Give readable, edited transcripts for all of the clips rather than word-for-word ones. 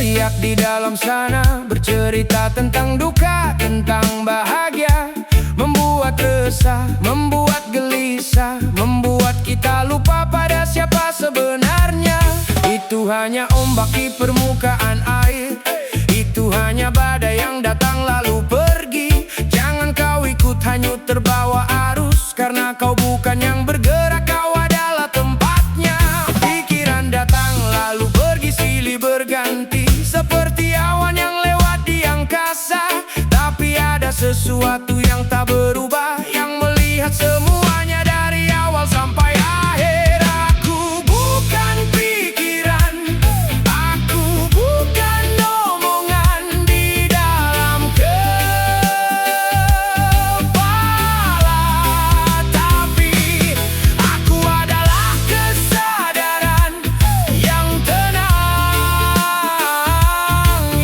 berteriak di dalam sana, bercerita tentang duka, tentang bahagia, membuat resah, membuat gelisah, membuat kita lupa pada siapa sebenarnya. Itu hanya ombak di permukaan air, itu hanya badai yang datang lalu pergi. Jangan kau ikut hanyut terbawa arus, karena kau bukan yang bergerak, kau adalah tempatnya. Pikiran datang lalu pergi silih berganti, seperti awan yang lewat di angkasa. Tapi ada sesuatu yang tak berubah, yang melihat semuanya dari awal sampai akhir. Aku bukan pikiran, aku bukan omongan di dalam kepala, tapi aku adalah kesadaran yang tenang,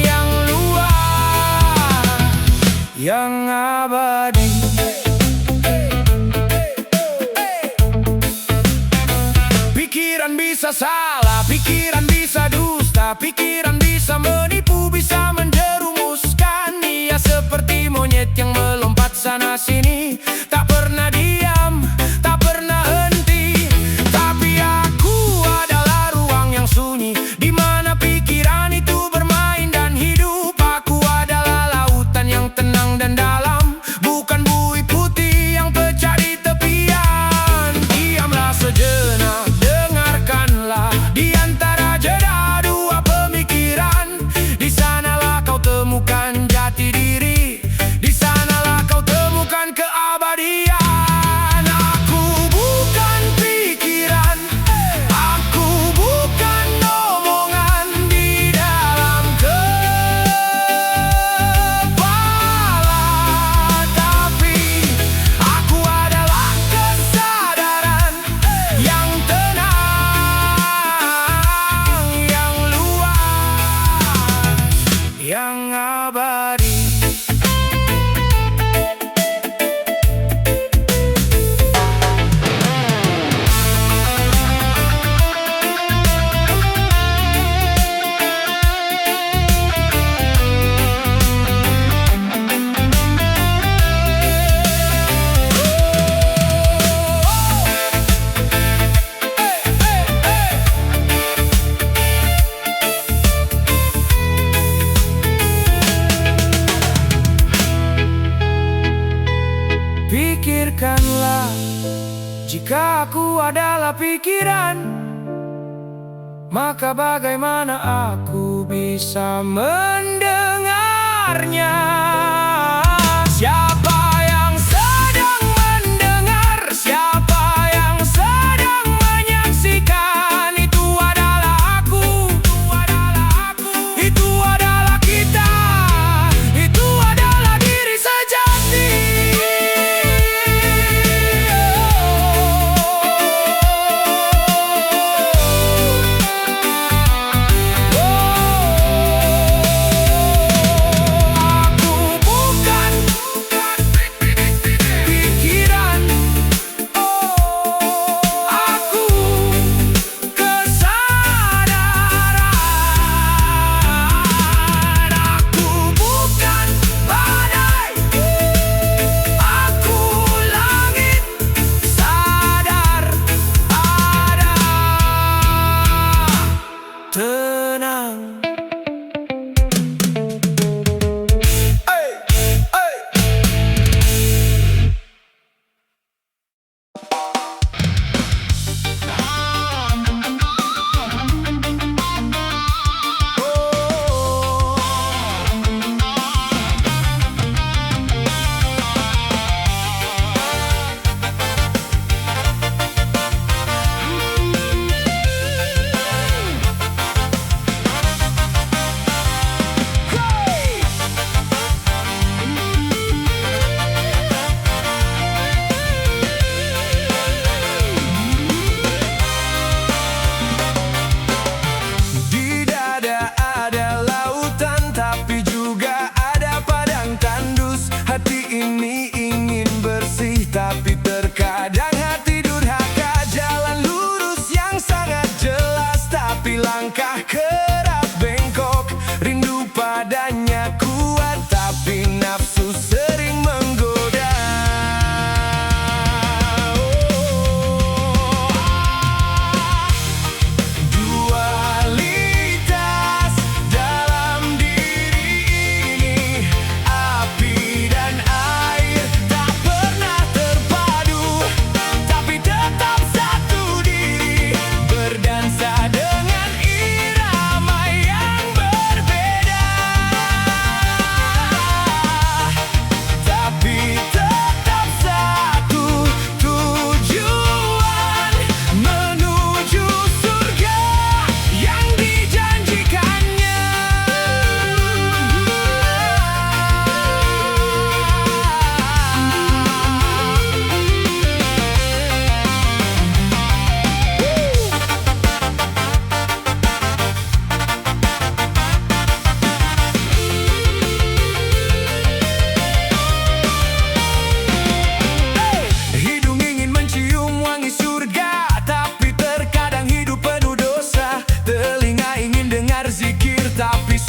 yang luas, yang abadi. Pikiran bisa salah, pikiran bisa dusta, pikiran bisa menipu, bisa menjerumuskan. Ia seperti monyet yang melompat sana sini, tak pernah diam, tak pernah henti. Tapi aku adalah ruang yang sunyi, di mana pikiran itu bermain dan hidup. Aku adalah lautan yang tenang dan dalam, bukan buih putih yang pecah di tepian. Diamlah sejenak, dengarkanlah, di antara jeda dua pemikiran. Di sanalah kau temukan jati diri, di sanalah kau temukan keabadian. Aku bukan pikiran, aku bukan omongan di dalam kepala, tapi aku adalah kesadaran yang tenang, yang luas, yang abadi. Pikirkanlah, jika aku adalah pikiran, maka bagaimana aku bisa mendengarnya? Siapa yang sedang mendengar? Siapa yang sedang menyaksikan? Itu adalah aku, itu adalah kita, itu adalah diri sejati. Aku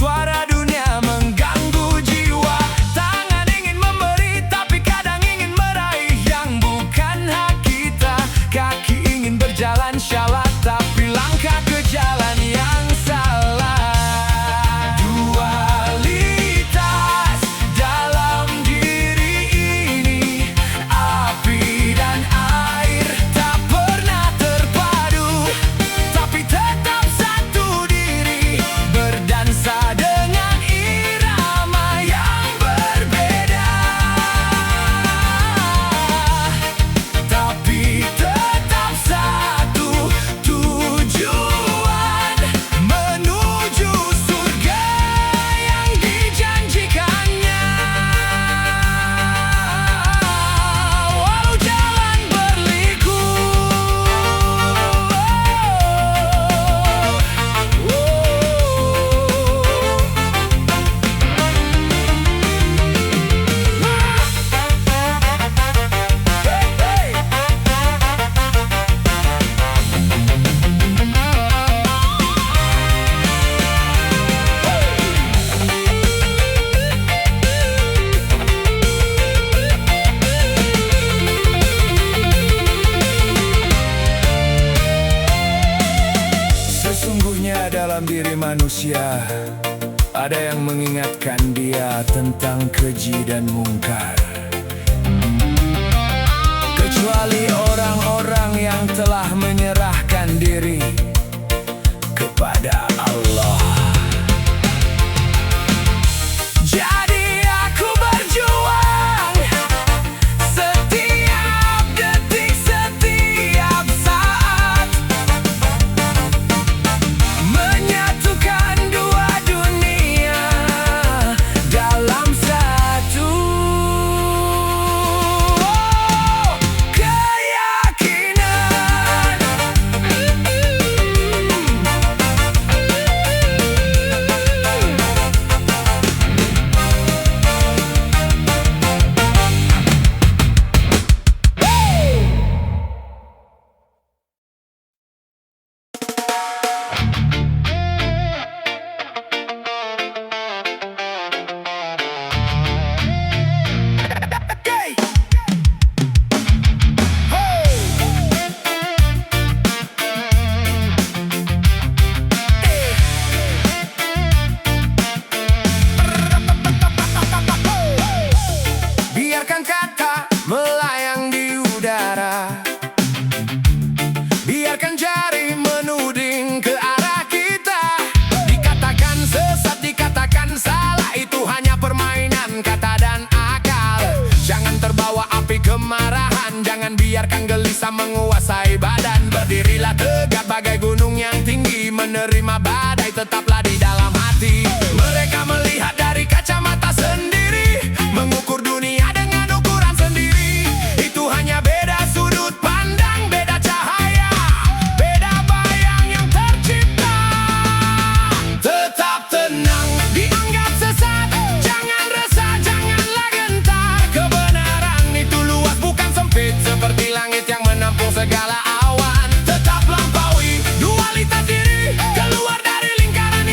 suara dunia mengganggu jiwa. Tangan ingin memberi tapi kadang ingin meraih yang bukan hak kita. Kaki ingin berjalan syalat tapi langkah ke jalan yang salah. Dualitas dalam diri ini, api dan air tak pernah terpadu, tapi tetap satu diri, berdansa dengan irama yang berbeda. Tapi tetap satu tujuan, menuju surga yang dijanjikannya. Walau jalan berliku, sesungguhnya dalam diri manusia ada yang mengingatkan dia tentang keji dan mungkar. Kecuali orang-orang yang telah menyerahkan diri kepada Allah. Jadi aku berjuang setiap detik, setiap saat, menyatukan dua dunia dalam satu keyakinan. Biarkan kata melayang di udara, biarkan jari menuding ke arah kita. Dikatakan sesat, dikatakan salah, itu hanya permainan kata dan akal. Jangan terbawa api kemarahan, jangan biarkan gelisah menguasai badan. Berdirilah tegak bagai gunung yang tinggi, menerima badai tetaplah di dalam hati. Mereka melihat dari kacamata sendiri, mengukur dunia dengan ukuran sendiri. Itu hanya beda sudut pandang, beda cahaya, beda bayang yang tercipta. Tetap tenang, dianggap sesat, jangan resah, janganlah gentar. Kebenaran itu luas bukan sempit, seperti langit yang menampung segala awan. Tetap lampaui dualitas diri, keluar dari lingkaran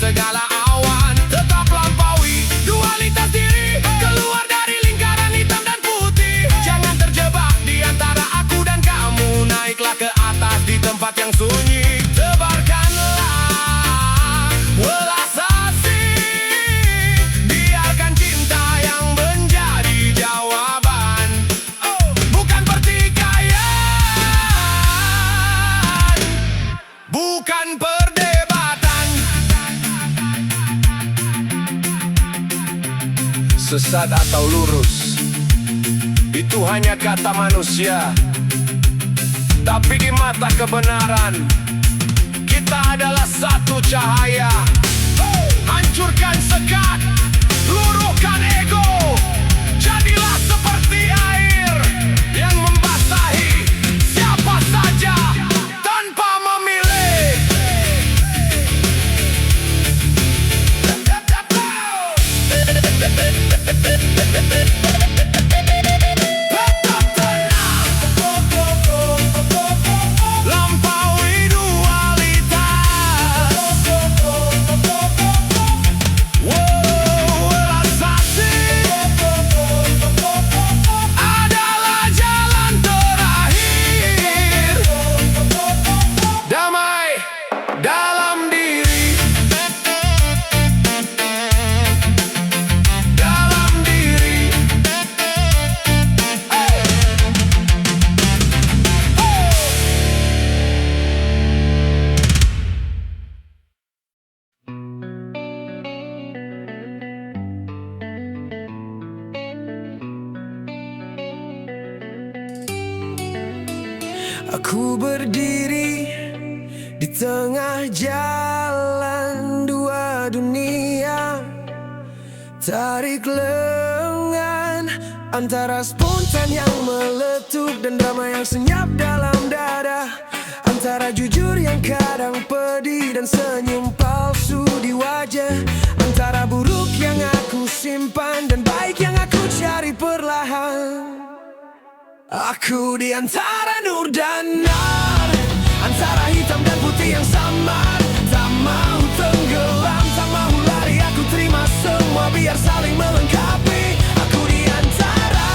segala awan. Tetap lampaui dualitas diri, keluar dari lingkaran hitam dan putih. Jangan terjebak di antara aku dan kamu. Naiklah ke atas di tempat yang sunyi. Tebarkanlah welas asih, biarkan cinta yang menjadi jawaban, bukan pertikaian, bukan perdebatan. Sesat atau lurus, itu hanya kata manusia. Tapi di mata kebenaran, kita adalah satu cahaya. Hancurkan sekat, luruhkan ego. Jadilah seperti air yang membasahi siapa saja tanpa memilih. Lampaui dualitas, welas asih adalah jalan terakhir. Damai dalam diri, dalam diri. Aku berdiri di tengah jalan dua dunia. Tarik lengan antara spontan yang meletup dan drama yang senyap dalam dada. Antara jujur yang kadang pedih dan senyum palsu di wajah. Antara buruk yang aku simpan dan baik yang aku cari perlahan. Aku di antara nur dan nar, antara hitam dan putih yang samar. Tak mau tenggelam, tak mau lari, aku terima semua biar saling melengkapi. Aku di antara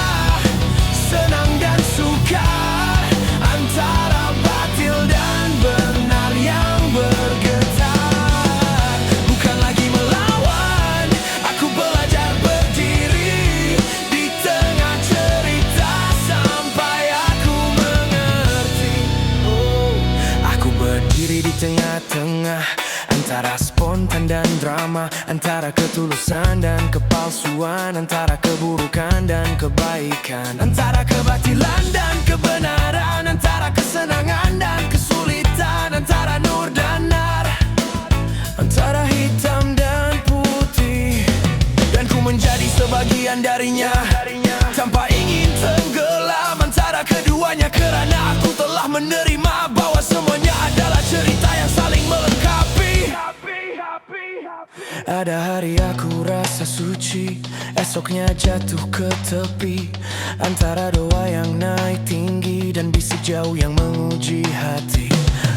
senang dan sukar, antara batil dan benar yang bergetar. Bukan lagi melawan, aku belajar berdiri di tengah cerita sampai aku mengerti. Aku berdiri di tengah-tengah antara spontan dan drama, antara ketulusan dan kepalsuan, antara keburukan dan kebaikan, antara kebatilan dan kebenaran, antara kesenangan dan kesulitan, antara nur dan nar, antara hitam dan putih. Dan ku menjadi sebagian darinya, tanpa ingin tenggelam antara keduanya, karena aku telah menerima bahwa semuanya adalah cerita yang saling melengkapi. Ada hari aku rasa suci, esoknya jatuh ke tepi, antara doa yang naik tinggi dan bisik jauh yang menguji hati.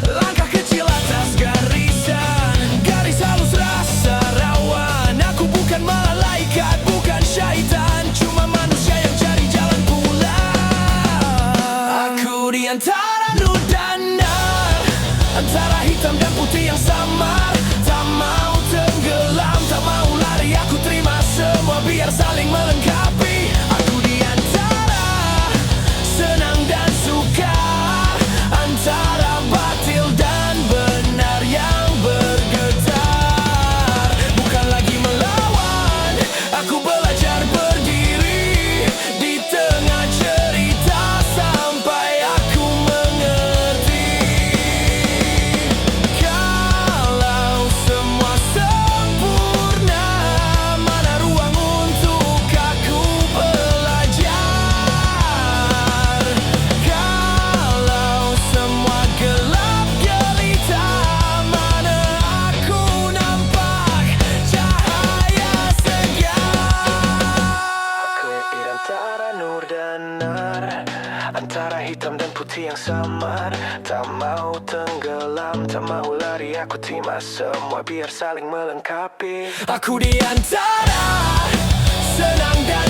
Langkah kecil atas garisan, garis halus rasa rawan. Aku bukan malaikat, bukan syaitan, cuma manusia yang cari jalan pulang. Aku di antara nur dan nar, antara hitam dan putih yang samar. Tak mau tenggelam, tak mau lari, aku terima semua biar saling melengkapi. Aku di antara senang dan sukar, antara batil dan benar yang bergetar. Bukan lagi melawan, aku belajar berdiri di tengah cerita sampai aku mengerti. Kalau semua sempurna, mana ruang untuk aku belajar? Kalau semua gelap gelita, mana aku nampak cahaya segar. Aku di antara nur dan nar, antara hitam dan putih yang samar. Tak mau tenggelam, tak mau lari, aku terima semua biar saling melengkapi. Aku di antara senang dan